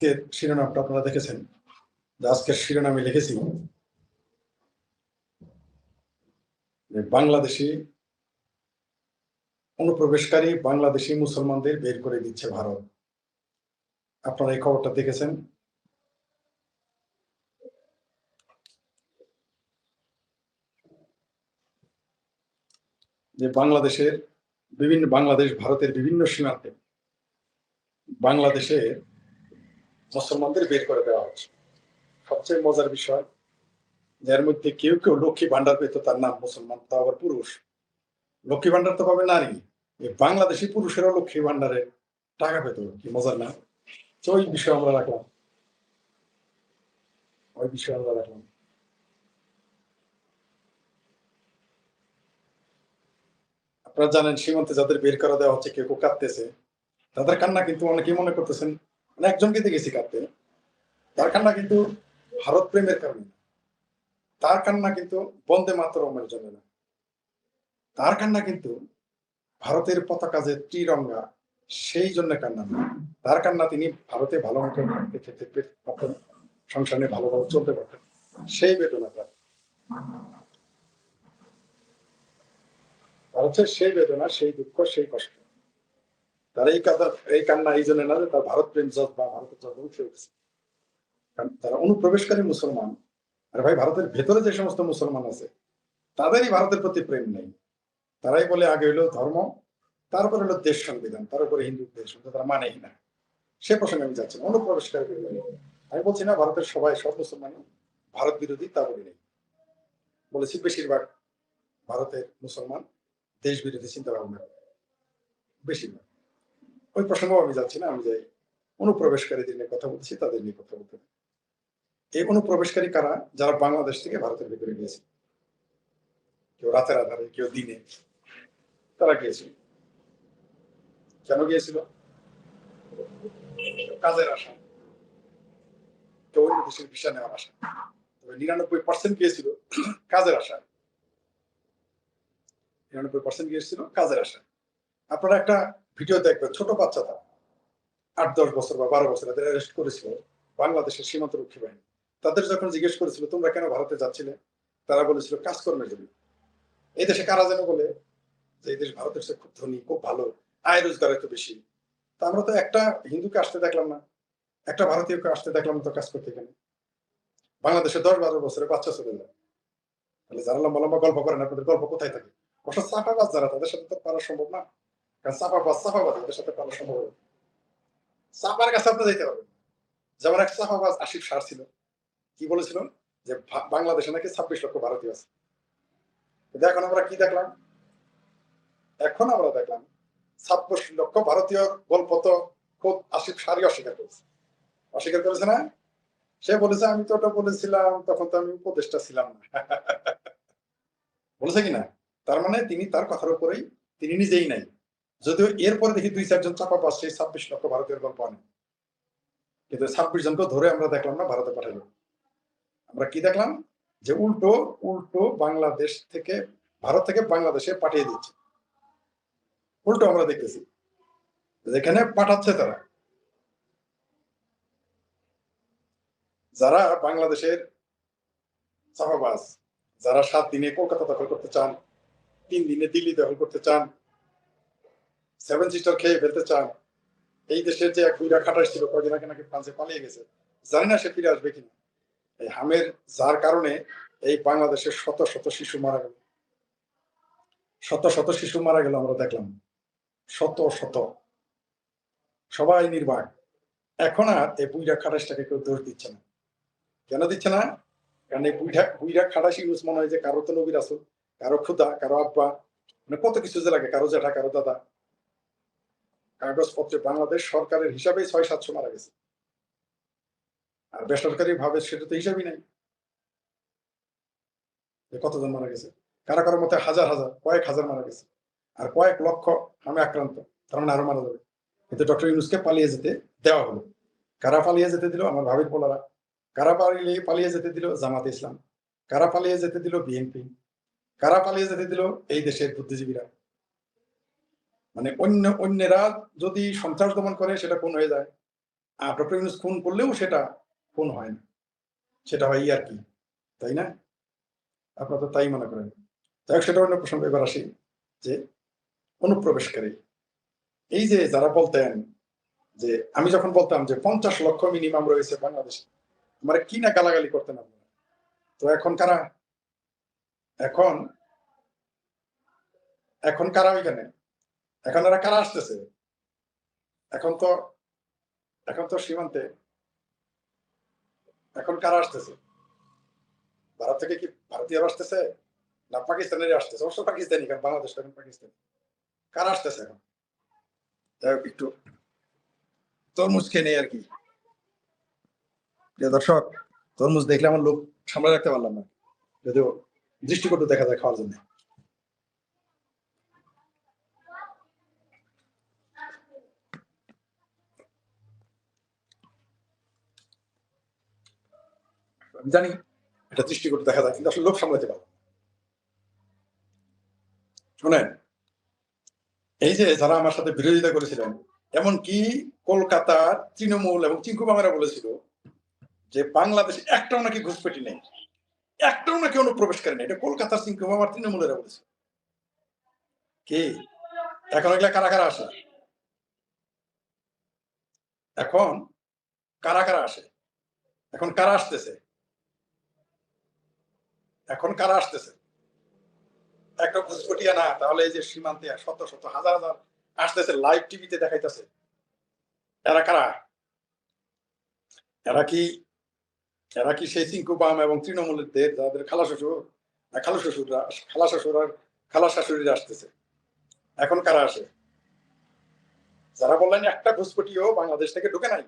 আজকের শিরোনামটা আপনারা দেখেছেন। আজকের শিরোনামে লিখেছি যে বাংলাদেশি অনুপ্রবেশকারী বাংলাদেশি মুসলমানদের বের করে দিচ্ছে ভারত। আপনারা এই খবরটা দেখেছেন। যে বাংলাদেশ ভারতের বিভিন্ন সীমান্তে বাংলাদেশে মুসলমানদের বের করে দেওয়া হচ্ছে। সবচেয়ে মজার বিষয়, যার মধ্যে কেউ কেউ লক্ষ্মী ভান্ডার পেত, তার নাম মুসলমান, তা আবার পুরুষ। লক্ষ্মী ভান্ডার তো পাবে নারী, বাংলাদেশি পুরুষেরও লক্ষ্মী ভান্ডারে টাকা পেত। কি মজার না? তো ওই বিষয়ে আমরা রাখলাম। আপনারা জানেন, সীমান্তে যাদের বের করা দেওয়া হচ্ছে, কেউ কেউ কাঁদতেছে। তাদের কান্না কিন্তু অনেকেই মনে করতেছেন, মানে একজনকে দেখেছি কাঁদতে, তার কান্না কিন্তু ভারত প্রেমের কারণে, তার কান্না কিন্তু বন্দে মাতরমের জন্য না, তার কান্না কিন্তু ভারতের পতাকা যে ত্রিরঙ্গা, সেই জন্য কান্না না। তার কান্না তিনি ভারতে ভালো মতো খেতে পারতেন, সংসারে ভালোভাবে চলতে পারতেন, সেই বেদনা তার। হচ্ছে সেই বেদনা, সেই দুঃখ, সেই কষ্ট। তার এই কান্না এই জন্য না যে তার ভারত প্রেম বা ভারতের জন্য উঠে উঠেছে। কারণ তারা অনুপ্রবেশকারী মুসলমান। আর ভাই, ভারতের ভেতরে যে সমস্ত মুসলমান আছে, তাদেরই ভারতের প্রতি প্রেম নেই। তারাই বলে আগে হলো ধর্ম, তারপরে হলো দেশ সংবিধান, তার উপরে হিন্দু দেশ, তারা মানেই না। সে প্রসঙ্গে আমি যাচ্ছি না। অনুপ্রবেশকারী আমি বলছি না ভারতের সব মুসলমান ভারত বিরোধী, তা বলি নেই। বলেছি বেশিরভাগ ভারতের মুসলমান দেশ বিরোধী চিন্তা ভাবনা, বেশিরভাগ। ওই প্রসঙ্গেও আমি যাচ্ছি না, আমি যাই অনুপ্রবেশকারীদের নিয়ে কথা বলছি, তাদের নিয়ে কথা বলতে। এই অনুপ্রবেশকারী কারা? যারা বাংলাদেশ থেকে ভারতের ভিতরে গিয়েছে, কেউ রাতের আধারে, কেউ দিনে, তারা গিয়েছিল। কেন গিয়েছিল? কাজের আশা, কেউ অন্য দেশের ভিসা নেওয়ার আশা। তবে 99% গিয়েছিল কাজের আশা। 99% গিয়েছিল কাজের আশা। আপনারা একটা ভিডিও দেখবেন, ছোট বাচ্চা, তারা 8-10 বছর বা 12 বছর, তাদের অ্যারেস্ট করেছিল বাংলাদেশের সীমান্তরক্ষী বাহিনী। তাদের যখন জিজ্ঞেস করেছিল তোমরা কেন ভারতে যাচ্ছিলে, তারা বলেছিল কাজকর্মের জন্য। এই দেশে কারা যেন বলে যে এই দেশ ভারতের চেয়ে খুব ধনী, খুব ভালো, আয় রোজগার এত বেশি। তা আমরা তো একটা হিন্দুকে আসতে দেখলাম না, একটা ভারতীয়কে আসতে দেখলাম না তো কাজ করতে। এখানে বাংলাদেশে 10-12 বছরে বাচ্চা চলে যায়। তাহলে যারা লম্বা লম্বা গল্প করেন, আপনাদের গল্প কোথায় থাকে? অবশ্য চাপাবাজ যারা, তাদের সাথে তো পারা সম্ভব না। কারণ চাপাবাজ তাদের সাথে পারা সম্ভব হবে। চাপার কাছে আপনি যাইতে পারবেন। যেমন এক চাপাবাজ আসিফ সার ছিল, কি বলেছিল যে বাংলাদেশে নাকি 26 লক্ষ ভারতীয় আছে। কিন্তু এখন আমরা কি দেখলাম? এখন আমরা দেখলাম 26 লক্ষ ভারতীয় গল্প তো খুব আসিফ সারই অস্বীকার করেছে না? সে বলেছে আমি তো ওটা বলেছিলাম, তখন তো আমি উপদেষ্টা ছিলাম না। বলেছে কিনা? তার মানে তিনি তার কথার উপরেই, তিনি নিজেই নাই। যদিও এরপরে দেখি 2-4 জন চাপাবাজ সেই 26 লক্ষ ভারতীয় গল্প আনে, কিন্তু 26 জনকে ধরে আমরা দেখলাম না ভারতে পাঠালো। আমরা কি দেখলাম? যে উল্টো উল্টো বাংলাদেশ থেকে, ভারত থেকে বাংলাদেশে পাঠিয়ে দিচ্ছে। উল্টো আমরা দেখতেছি, যেখানে পাঠাচ্ছে তারা, যারা বাংলাদেশের চাপাবাজ, যারা 7 দিনে কলকাতা দখল করতে চান, 3 দিনে দিল্লি দখল করতে চান, 7 সিস্টার খেয়ে ফেলতে চান। এই দেশের যে এক বুইরা খাটাস ছিল, কয়দিন আগে নাকি ফ্রান্সে পালিয়ে গেছে, জানি না সে ফিরে আসবে কিনা। এই হামের যার কারণে এই বাংলাদেশের শত শত শিশু মারা গেল, শত শত শিশু মারা গেল আমরা দেখলাম, শত শত, সবাই নির্বাক। এখন আর এই বুইরা খাটাসটাকে কেউ দোষ দিচ্ছে না। কেন দিচ্ছে না? কারণ এই বুইরা খাটাস ইউজ মনে হয় যে কারো তো নবীর রাসূল, কারো খুদা, কারো আব্বা, মানে কত কিছু যে লাগে, কারো জ্যাঠা, কারো দাদা। কাগজপত্রে বাংলাদেশ সরকারের হিসাবে 600-700 মারা গেছে, আর বেসরকারি ভাবে সেটা তো হিসাবই নাই যে কতজন মারা গেছে। কারো কারোর মতে হাজার হাজার, কয়েক হাজার মারা গেছে, আর কয়েক লক্ষ হামে আক্রান্ত, তার মানে আরো মারা যাবে। কিন্তু ডক্টর ইউনূসকে পালিয়ে যেতে দেওয়া হলো। কারা পালিয়ে যেতে দিল? আমার ভাবির পোলারা। কারা পালিয়ে যেতে দিল? জামাতে ইসলাম। কারা পালিয়ে যেতে দিল? বিএনপি। কারা পালিয়ে যেতে দিল? এই দেশের বুদ্ধিজীবীরা। মানে অন্যেরা যদি সন্ত্রাস দমন করে সেটা কোন হয়ে যায়, আর ডক্টর ইউনূস খুন করলেও সেটা খুন হয় না, সেটা হয় ইয়ার্কি, তাই না? আপনারা তো তাই মনে করেন। যাই হোক, সেটা অন্য প্রসঙ্গে। এবার আসি যে অনুপ্রবেশকারী, এই যে যারা বলতেন যে, আমি যখন বলতাম যে ৫০ লক্ষ মিনিমাম রয়েছে বাংলাদেশে, আমারে কি না গালাগালি করতেন আপনারা। তো এখন কারা? এখন এখন কারা ওইখানে? এখন এরা কারা আসতেছে? এখন তো এখন তো সীমান্তে এখন কারা আসতেছে? ভারত থেকে কি ভারতীয়রা আসতেছে? না পাকিস্তানিরা আসতেছে? অবশ্য পাকিস্তানি, কারণ বাংলাদেশ তো এখন পাকিস্তান। কারা আসতেছে এখন? যাই হোক, একটু তরমুজ খেয়ে নেই আরকি। প্রিয় দর্শক, তরমুজ দেখলে আমার লোভ সামলে রাখতে পারলাম না। যদিও দৃষ্টিকটু দেখা যায় খাওয়ার জন্য। আমি জানি এটা দৃষ্টিকটু দেখা যায়, কিন্তু আসলে লোভ সামলাতে পারলাম না। শোনেন, এই যে যারা আমার সাথে বিরোধিতা করেছিলেন, এমনকি কলকাতার তৃণমূল এবং চিঙ্কু মামারা বলেছিল যে বাংলাদেশে একটাও নাকি ঘুষপেটি নেই, একটাও নাকি অনুপ্রবেশকারী নেই। এটা কলকাতার চিঙ্কু মামার তৃণমূলেরা বলেছে। কি এখন এগুলা কারা কারা আসে? এখন কারা কারা আসে? এখন কারা আসতেছে? এখন কারা আসতেছে? একটা ঘুষপটিয়া না, তাহলে এই যে সীমান্তে শত শত হাজার হাজার আসতেছে, লাইভ টিভিতে দেখাইতেছে, এরা কারা? এরা কি এরা কি সেই চিঙ্কু বাম এবং তৃণমূলের যাদের খালা শ্বশুর, খালা শ্বশুররা, খালা শ্বশুর আর খালা শাশুড়িরা আসতেছে? এখন কারা আসে? যারা বললেন একটা ঘুষপটিও বাংলাদেশ থেকে ঢুকে নাই,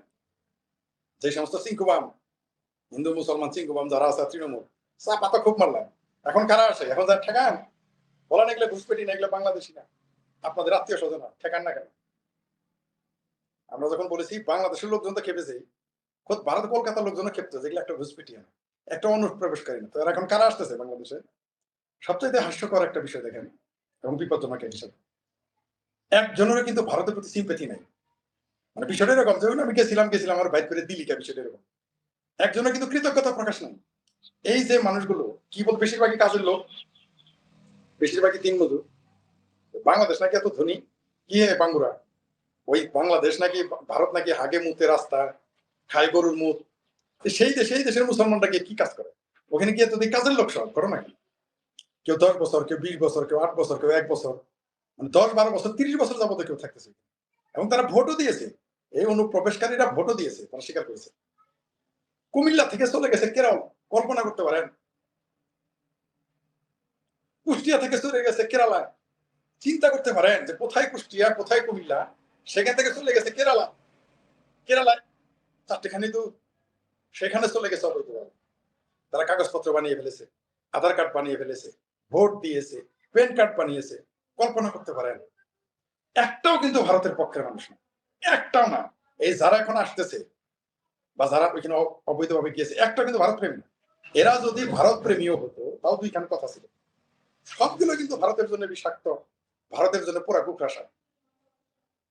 যে সমস্ত চিঙ্কু বাম, হিন্দু মুসলমান চিঙ্কু বাম যারা আছে, তৃণমূল, চা পাতা খুব মারলাম। এখন কারা আসে? এখন যারা ঠেকান, বলেন এগুলো ঘুষপেটি না, এগুলো বাংলাদেশি না, আপনাদের আত্মীয় স্বজন না, ঠেকান না কেন? আমরা যখন বলেছি বাংলাদেশের লোকজন তো খেপেছে, খোদ ভারত কলকাতার লোকজন খেপছে, যেগুলো একটা ঘুষপেটি না, একটা অনুপ্রবেশকারী না। তো এরা এখন কারা আসতেছে বাংলাদেশে? সবচেয়ে হাস্যকর একটা বিষয় দেখেন এবং বিপজ্জনক এক হিসাবে, একজনেরও কিন্তু ভারতের প্রতি সিম্পেথি নাই। মানে বিষয়টা এরকম, যেমন আমি গেছিলাম আমার বাইক করে দিল্লি, বিষয়টা এরকম, একজনের কিন্তু কৃতজ্ঞতা প্রকাশ নাই। এই যে মানুষগুলো কি বল, বেশিরভাগই কাজের লোক, বেশিরভাগই দিন মজুর। বাংলাদেশ নাকি এত ধনী, কি হে বাঙ্গুরা, ওই বাংলাদেশ নাকি, ভারত নাকি হাগে মুতে রাস্তা, খায় গরুর মুখ। সেই দেশে, এই দেশের মুসলমানরা গিয়ে কি কাজ করে? ওখানে গিয়ে তো কাজের লোক সব করো নাকি? কেউ 10 বছর, কেউ 20 বছর, কেউ 8 বছর, কেউ 1 বছর, মানে 10-12 বছর, 30 বছর যাবত কেউ থাকতেছে। এবং তারা ভোটও দিয়েছে, এই অনুপ্রবেশকারীরা ভোটও দিয়েছে, তারা স্বীকার করেছে। কুমিল্লা থেকে চলে গেছে কেরল, কল্পনা করতে পারেন? কুষ্টিয়া থেকে চলে গেছে কেরালায়, চিন্তা করতে পারেন যে কোথায় কুষ্টিয়া, কোথায় কুমিল্লা, সেখান থেকে চলে গেছে কেরালা, কেরালায় 4টেখানি দূর, সেখানে চলে গেছে অবৈধভাবে। তারা কাগজপত্র বানিয়ে ফেলেছে, আধার কার্ড বানিয়ে ফেলেছে, ভোট দিয়েছে, প্যান কার্ড বানিয়েছে। কল্পনা করতে পারেন? একটাও কিন্তু ভারতের পক্ষের মানুষ না, একটাও না। এই যারা এখন আসতেছে বা যারা ওইখানে অবৈধভাবে গিয়েছে, একটা কিন্তু ভারত প্রেমী না। এরা যদি ভারত প্রেমীও হতো, তাও দুইখান কথা ছিল, সবগুলো কিন্তু ভারতের জন্য বিষাক্ত, ভারতের জন্য পুরা কুকরাসা,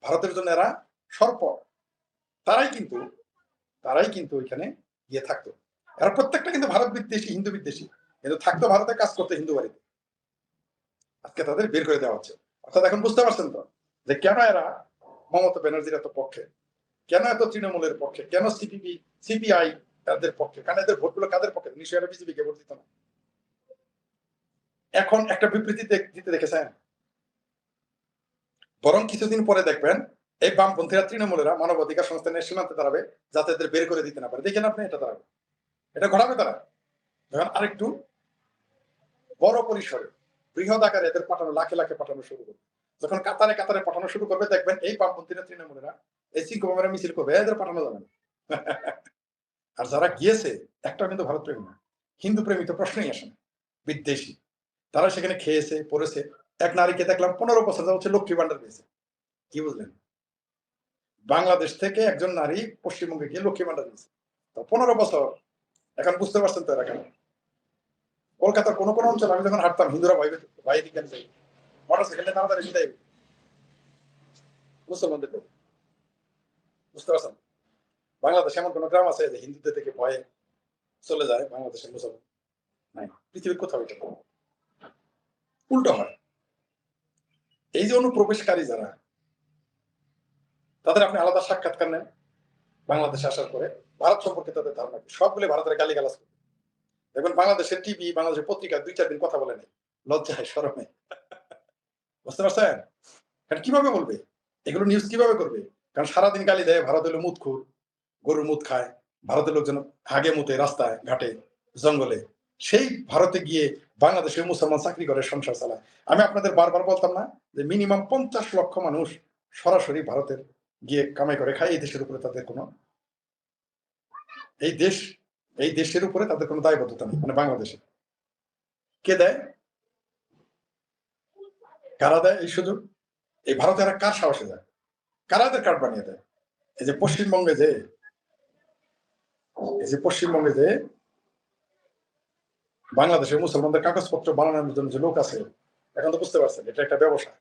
ভারতের জন্য এরা সর্প। তারাই কিন্তু তারাই কিন্তু ওইখানে গিয়ে থাকতো। এরা প্রত্যেকটা কিন্তু ভারত বিদ্বেষী, হিন্দু বিদ্বেষী, কিন্তু থাকতো ভারতে, কাজ করতে হিন্দু বাড়িতে। আজকে তাদের বের করে দেওয়া হচ্ছে। অর্থাৎ এখন বুঝতে পারছেন তো যে কেন এরা মমতা ব্যানার্জির এত পক্ষে, কেন এত তৃণমূলের পক্ষে, কেন সিপিবি, সিপিআই তাদের পক্ষে, কারণ এদের ভোটগুলো কাদের পক্ষে? নিশ্চয়ই এরা বিজেপিকে ভোট দিত না। এখন একটা বিবৃতি দিতে দেখেছেন, বরং কিছুদিন পরে দেখবেন এই বামপন্থীরা, তৃণমূলেরা মানবাধিকার সংস্থানের সীমান্তে দাঁড়াবে, যাতে এদের বের করে দিতে না পারে। দেখেন আপনি, এটা দাঁড়াবে, এটা ঘটাবে তারা। যখন আরেকটু বড় পরিসরে, বৃহৎ আকারে এদের পাঠানো, লাখে লাখে পাঠানো শুরু করবে, যখন কাতারে কাতারে পাঠানো শুরু করবে, দেখবেন এই বামপন্থীরা, তৃণমূলেরা এই চিঙ্কু মিছিল করবে, এদের পাঠানো যাবে না। আর যারা গিয়েছে, একটা কিন্তু ভারত প্রেমী না, হিন্দু প্রেমী তো প্রশ্নই আসে না, বিদ্বেষী। তারা সেখানে খেয়েছে, পড়েছে। এক নারীকে দেখলাম 15 বছর যাওয়া হচ্ছে লক্ষ্মী ভান্ডার পেয়েছে। কি বুঝলেন? বাংলাদেশ থেকে একজন নারী পশ্চিমবঙ্গে গিয়ে লক্ষ্মী ভান্ডার পেয়েছে, 15 বছর। এখন বুঝতে পারছেন তো এরা কেন? কলকাতার কোন কোন অঞ্চল আমি যখন হাঁটতাম, হিন্দুরা ভাই ভাই দিকেন যাই, মোটরসাইকেলে তাড়াতাড়ি বিদায়, মুসলমানদের, বুঝতে পারছেন? বাংলাদেশে এমন কোনো গ্রাম আছে যে হিন্দুদের থেকে ভয়ে চলে যায় বাংলাদেশের মুসলমান? নাই, পৃথিবীর কোথাও এটা না। উল্টো হয়। এই যে অনুপ্রবেশকারী যারা, তাদের আপনি আলাদা সাক্ষাৎকার নেন বাংলাদেশে আসার পরে, ভারত সম্পর্কে তাদের ধারণা কি? সবগুলো ভারতের গালিগালাজ করে। দেখবেন বাংলাদেশের টিভি, বাংলাদেশের পত্রিকা ২-৪ দিন কথা বলে নাই, লজ্জায় শরমে। বুঝতে পারছেন? কারণ কিভাবে বলবে? এগুলো নিউজ কিভাবে করবে? কারণ সারাদিন গালি দেয়, ভারত হলো মুতখুর, গরুর মুত খায়, ভারতের লোকজন হাগে মুতে রাস্তায় ঘাটে জঙ্গলে। সেই ভারতে গিয়ে বাংলাদেশের মুসলমান চাকরি করে সংসার চালায়। আমি আপনাদের বারবার বলতাম না যে মিনিমাম ৫০ লক্ষ মানুষ সরাসরি ভারতের গিয়ে কামাই করে খায়। এই দেশের উপরে তাদের কোনো, এই দেশ, এই দেশের উপরে তাদের কোনো দায়বদ্ধতা নেই। মানে বাংলাদেশে কে দেয়? কারা দেয় এই সুযোগ? এই ভারতে এরা কার সাহসে যায়? কারা এদের কার্ড বানিয়ে দেয়? এই যে পশ্চিমবঙ্গে যে, এই যে পশ্চিমবঙ্গে যে বাংলাদেশের মুসলমানদের কাগজপত্র বানানোর জন্য যে লোক আছে, এখন তো বুঝতে পারছেন এটা একটা ব্যবসা,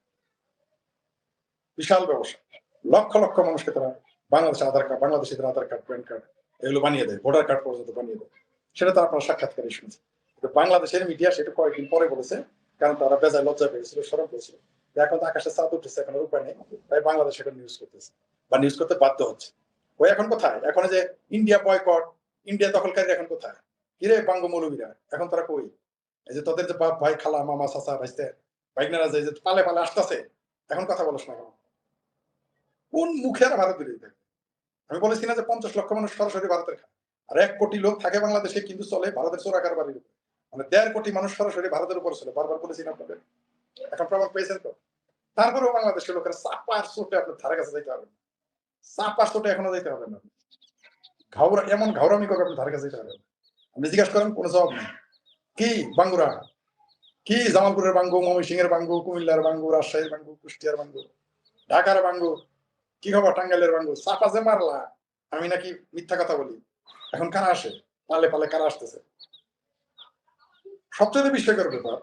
বিশাল ব্যবসা। লক্ষ লক্ষ মানুষকে তারা বাংলাদেশের আধার কার্ড, বাংলাদেশিদের আধার কার্ড, প্যান কার্ড এগুলো বানিয়ে দেয়, ভোটার কার্ড পর্যন্ত বানিয়ে দেয়। সেটা তো আপনারা সাক্ষাৎকারে শুনছেন। কিন্তু বাংলাদেশের মিডিয়া সেটা কয়েকদিন পরে বলেছে, কারণ তারা বেজায় লজ্জা পেয়েছিল, শরম পেয়েছিল। এখন তো আকাশে চাঁদ উঠেছে, এখন উপায় নেই, তাই বাংলাদেশ এখন নিউজ করতেছে বা নিউজ করতে বাধ্য হচ্ছে। ওই এখন কোথায়? এখন যে ইন্ডিয়া বয়কট, ইন্ডিয়া দখলকারী এখন কোথায়? কিরে বাঙ্গ মৌলবীরা, এখন তারা কই? এই যে তোদের যে বাপ ভাই খালা মামা চাচা ভাইস্তে ভাইগনারা যে পালে পালে আসতেছে, এখন কথা বলছ না কেন? কোন মুখে আর ভারত বিরোধী থাকে? আমি বলেছি না যে ৫০ লক্ষ মানুষ সরাসরি ভারতের খায়, আর ১ কোটি লোক থাকে বাংলাদেশে, কিন্তু চলে ভারতের চোরাকার বাড়ির উপরে। মানে ১.৫ কোটি মানুষ সরাসরি ভারতের উপরে চলে, বারবার বলেছি না আপনাদের? এখন প্রমাণ পেয়েছেন তো? তারপরেও বাংলাদেশের লোকেরা চাপার চোটে আপনার ধারে কাছে যাইতে হবে না, চাপার চোটে এখনো যাইতে হবে না, ঘাওরা এমন ঘাওরামি করে আপনার ধারে কাছে যেতে হবে না। আপনি জিজ্ঞাসা করেন কোনো জবাব নেই। কি বাঙ্গুরা, কি জামালপুরের বাঙ্গু, ময়মনসিংহের বাঙ্গু, কুমিল্লার বাঙ্গু, রাজশাহীর বাঙ্গু, কুষ্টিয়ার বাঙ্গু, ঢাকার বাঙ্গু, কি খবর টাঙ্গাইলের বাঙ্গু? চাপা যে মারলা, আমি নাকি মিথ্যা কথা বলি? এখন কারা আসে? পালে পালে কারা আসতেছে? সবচেয়ে বিস্ময়কর ব্যাপার,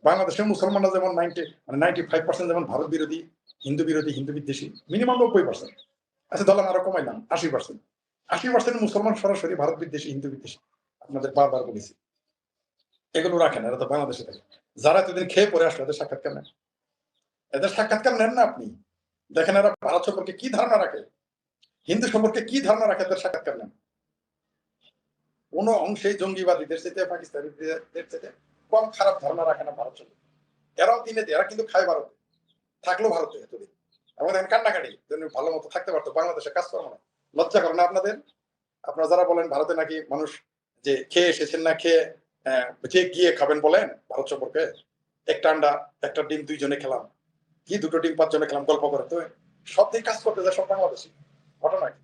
বাংলাদেশের মুসলমানরা যেমন 95% যেমন ভারত বিরোধী, হিন্দু বিরোধী, হিন্দু বিদ্বেষী, মিনিমাম 90%। আচ্ছা ধরলাম আরো কমাইলাম 80%। 80% মুসলমান সরাসরি ভারত বিদ্বেষী, হিন্দু বিদ্বেষী। আপনাদের বারবার বলেছি এগুলো রাখেন, এরা তো বাংলাদেশে থাকে। যারা এতদিন খেয়ে পরে আসলো এদের সাক্ষাৎকার নেন, এদের সাক্ষাৎকার নেন না আপনি? দেখেন এরা ভারত সম্পর্কে কি ধারণা রাখে, হিন্দু সম্পর্কে কি ধারণা রাখে, এদের সাক্ষাৎকার নেন। কোন অংশেই জঙ্গিবাদীদের চাইতে, পাকিস্তানিদের চাইতে কম খারাপ ধারণা রাখে না ভারত সম্পর্কে। এরাও দিনে এরা কিন্তু খায় ভারতে, থাকলো ভারতে এতদিন, এবং দেখেন কান্নাকাটি ভালো মতো থাকতে পারতো, বাংলাদেশে কাজ করা না। লজ্জা করে না আপনাদের? আপনারা যারা বলেন ভারতে নাকি মানুষ যে খেয়ে এসেছেন না খেয়ে যে গিয়ে খাবেন বলেন ভারত সম্পর্কে, একটা আন্ডা একটা ডিম ২ জনে খেলাম, কি ২টো ডিম ৫ জনে খেলাম, গল্প করে তো সব দিকে কাজ করতে যায় সব বাংলাদেশি। ঘটনা কি?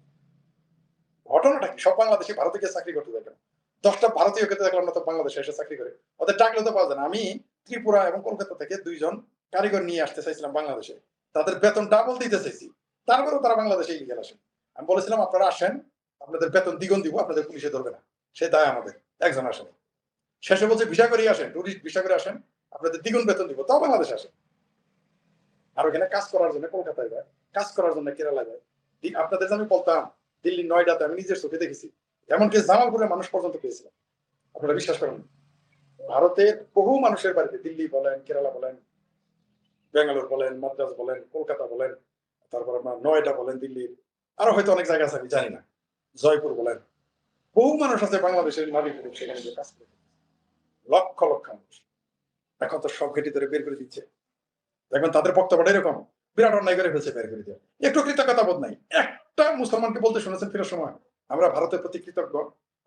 ঘটনাটা কি? সব বাংলাদেশি ভারতে গিয়ে চাকরি করতে যায় কেন? ১০টা ভারতীয়কে তো দেখলাম না তো বাংলাদেশে এসে চাকরি করে, ওদের ডাকলে তো পাওয়া যায় না। আমি ত্রিপুরা এবং কলকাতা থেকে ২ জন কারিগর নিয়ে আসতে চাইছিলাম বাংলাদেশে, তাদের বেতন ডাবল দিতে চাইছি, তারপরেও তারা বাংলাদেশে ইলিগাল আসেন। আমি বলেছিলাম আপনারা আসেন, আপনাদের বেতন দ্বিগুণ দিব, আপনাদের পুলিশে ধরবে না, সে দায় আমাদের। একজন আসেন, শেষে বলছে ভিসা করে আসেন, টুরিস্ট ভিসা করে আসেন, আপনাদের দ্বিগুণ বেতন দিব, তাও বাংলাদেশে আসেন। আর ওখানে কাজ করার জন্য কলকাতায় যায়, কাজ করার জন্য কেরালা যায়। আপনাদের যে আমি বলতাম দিল্লি নয়ডাতে আমি নিজের চোখে দেখেছি, এমনকি জামালপুরের মানুষ পর্যন্ত পেয়েছিলাম। আপনারা বিশ্বাস করেন? ভারতের বহু মানুষের বাড়িতে, দিল্লি বলেন, কেরালা বলেন, বেঙ্গালোর বলেন, মাদ্রাজ বলেন, কলকাতা বলেন, তারপর আপনার নয়ডা বলেন, দিল্লির আরো হয়তো অনেক জায়গা আছে আমি জানি না, জয়পুর বলেন, বহু মানুষ আছে বাংলাদেশের নারী পুরুষ সেখানে যে কাজ করে, লক্ষ লক্ষ মানুষ। এখন তো সব ঘেটি ধরে বের করে দিচ্ছে। দেখবেন তাদের বক্তব্যটা এরকম, বিরাট অন্যায় করে ফেলছে, বের করে দিয়ে একটু কৃতজ্ঞতা বোধ নাই। একটা মুসলমানকে বলতে শুনেছেন ফেরার সময় আমরা ভারতের প্রতি কৃতজ্ঞ,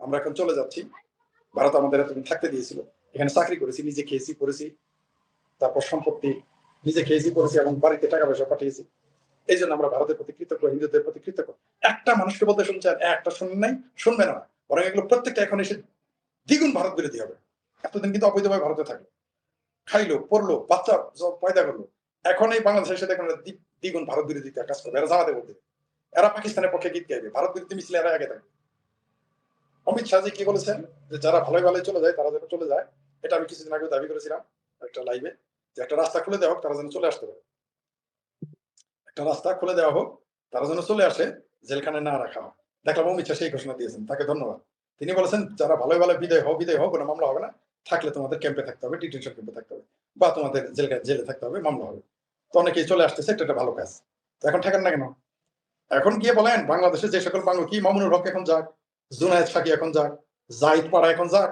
আমরা এখন চলে যাচ্ছি, ভারত আমাদের এতদিন থাকতে দিয়েছিল, এখানে চাকরি করেছি, নিজে খেয়েছি পড়েছি, তারপর সম্পত্তি নিজে খেয়েছি পড়েছি এবং বাড়িতে টাকা পয়সা পাঠিয়েছি, এই জন্য আমরা ভারতের প্রতি কৃতজ্ঞ, হিন্দুদের প্রতি কৃতজ্ঞ। একটা মানুষকে বলতে শুনছেন? একটা শুনবেন নাই, শুনবে না, বরং এগুলো প্রত্যেকটা এখন এসে দ্বিগুণ ভারত বিরোধী হবে। এতদিন কিন্তু অবৈধভাবে ভারতে থাকলো, খাইলো পড়লো, বাচ্চা পয়দা করলো, এখন এই বাংলাদেশের সাথে দ্বিগুণ ভারত বিরোধী কাজ করবে। এরা জামাতে বলতে, এরা পাকিস্তানের পক্ষে গীত গাইবে, ভারত বিরোধী মিছিলে এরা আগে থাকবে। অমিত শাহজি কি বলেছেন যে যারা ভালোই ভালোই চলে যায় তারা যেন চলে যায়, এটা আমি কিছুদিন আগে দাবি করেছিলাম একটা লাইভে, যে একটা রাস্তা খুলে দেওয়া হোক, তারা যেন চলে আসতে পারে, একটা রাস্তা খুলে দেওয়া হোক, তারা যেন চলে আসে, জেলখানে না রাখা হয়। দেখলাম অমিত শাহ সেই ঘোষণা দিয়েছেন, তাকে ধন্যবাদ। তিনি বলেছেন যারা ভালো ভালো বিদায় হও, কোনো মামলা হবে না, থাকলে তোমাদের ক্যাম্পে থাকতে হবে, ডিটেনশন ক্যাম্পে থাকতে হবে, বা তোমাদের জেলে থাকতে হবে, মামলা হবে। তো অনেকেই চলে আসতেছে, এটা একটা ভালো কাজ। তো এখন থাকেন না কেন? এখন গিয়ে বলেন বাংলাদেশে যে সকল বাংলা কি মামুনুল হক এখন যাক, জুনায়েদ সাকি এখন যাক, জাহিদ পাড়া এখন যাক,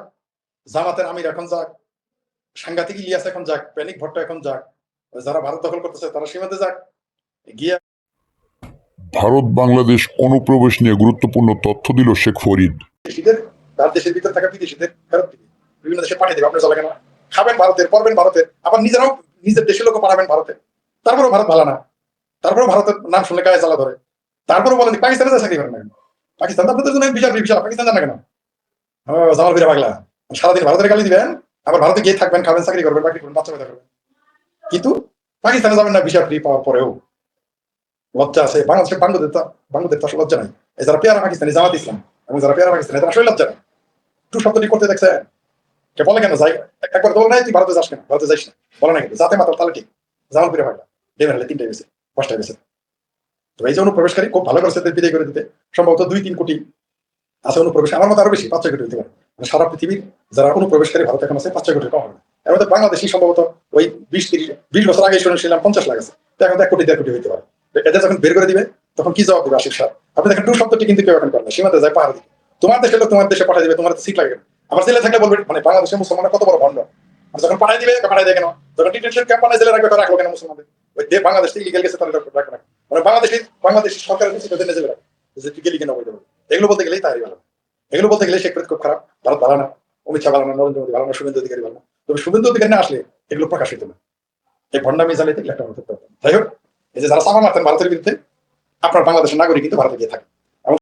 জামাতের আমির এখন যাক, সাংঘাতিক ইলিয়াস এখন যাক, প্যানিক ভট্ট এখন যাক, যারা ভারত দখল করতেছে তারা সীমান্তে যাক, গিয়ে ভারত বাংলাদেশ অনুপ্রবেশ নিয়ে গুরুত্বপূর্ণ তথ্য দিল শেখ ফরিদ। বিদেশিদের, তার দেশের ভিতরে থাকা বিদেশিদের ফেরত দিবে, বিভিন্ন দেশে পাঠিয়ে দেবে। আপনার চলে কেন? খাবেন ভারতের, পড়বেন ভারতের, আবার নিজেরাও নিজের দেশের লোক পাঠাবেন ভারতে। তারপরেও ভারত ভালো না, তারপরেও ভারতের নাম শুনলে গায়ে জ্বালা ধরে। তারপরেও বলেন পাকিস্তানে যা চাকরি করেন না কেন? পাকিস্তান আপনাদের জন্য বিশাল বিশাল, পাকিস্তান যান না কেন? জামাল বিরা পাগলা, সারাদিন ভারতের গালি দিবেন, আবার ভারতে গিয়ে থাকবেন, খাবেন, চাকরি করবেন, বাকি করবেন, বাচ্চা পেদা করবেন, কিন্তু পাকিস্তানে যাবেন না ভিসা ফ্রি পাওয়ার পরেও। লজ্জা আছে বাংলাদেশের বাংলাদেশ তো আসলে লজ্জা নাই। এই যারা পেয়ারা পাকিস্তানি, জামাত ইসলাম এবং যারা পেয়ারা পাকিস্তানি, তারা আসলে লজ্জা নাই। টু শব্দটি করতে দেখছে, কে বলে কেন যাই, একবার তো বলে নাই তুই ভারতে যাস কেন, ভারতে যাইস না, বলে না কিন্তু যাতে মাত্র তাহলে ঠিক। জামাল বিরা পাগলা ডেমের হলে 3টায় গেছে, 5টায় গেছে। তো এই যে অনুপ্রবেশকারী খুব ভালো করেছে বিদায় করে দিতে, সম্ভবত 2-3 কোটি আছে অনুপ্রবেশ, আমার মতো আরো বেশি, 5-6 কোটি হতে পারে। মানে সারা পৃথিবীর যারা অনুপ্রবেশকারী ভারত এখন আছে 5-6 কোটির কম হবে। এর মধ্যে বাংলাদেশি সম্ভবত ওই 20 বছর আগে শুনেছিলাম 50 লাখ আছে, তো এখন 1 কোটি 1.5 কোটি হতে পারে। এদের যখন বের করে দিবে তখন কি জবাব দিবে আশিক স্যার? আপনি দেখেন টু শব্দটি কিন্তু কেউ এখন করে না, সীমান্তে যায় পাহাড় দিকে, তোমার দেশের লোক তোমার দেশে পাঠিয়ে দিবে, তোমার সিট লাগে। আমার জেলে থাকলে বলবে মানে বাংলাদেশের মুসলমানরা কত বড় ভণ্ড, আর যখন পাঠিয়ে দিবে পাঠিয়ে দেয় কেন? যখন ডিটেনশন ক্যাম্প বানায় জেলে রাখবে, তো রাখলো কেন মুসলমানদের? ওই বাংলাদেশ থেকে ইলিগাল গেছে তাদের রাখবে না, মানে বাংলাদেশ সরকারের কিছু জেলে রাখবে, যে গেলি কেন বলতে পারবে। এগুলো বলতে গেলেই তাই ভালো, এগুলো বলতে গেলে শেখ ফরিদ খুব খারাপ, ভারত ভালো না, অমিত শাহ ভালো না, নরেন্দ্র মোদী ভালো না, শুভেন্দু অধিকারী ভালো না। তবে শুভেন্দু অধিকারী না আসলে এগুলো প্রকাশ হইতো না, এই ভণ্ডামি জালিতে একটা হতে পারতাম। যাই হোক, এই যে যারা চাপা মারতেন ভারতের বিরুদ্ধে, আপনার বাংলাদেশের নাগরিক কিন্তু ভারতে গিয়ে থাকে।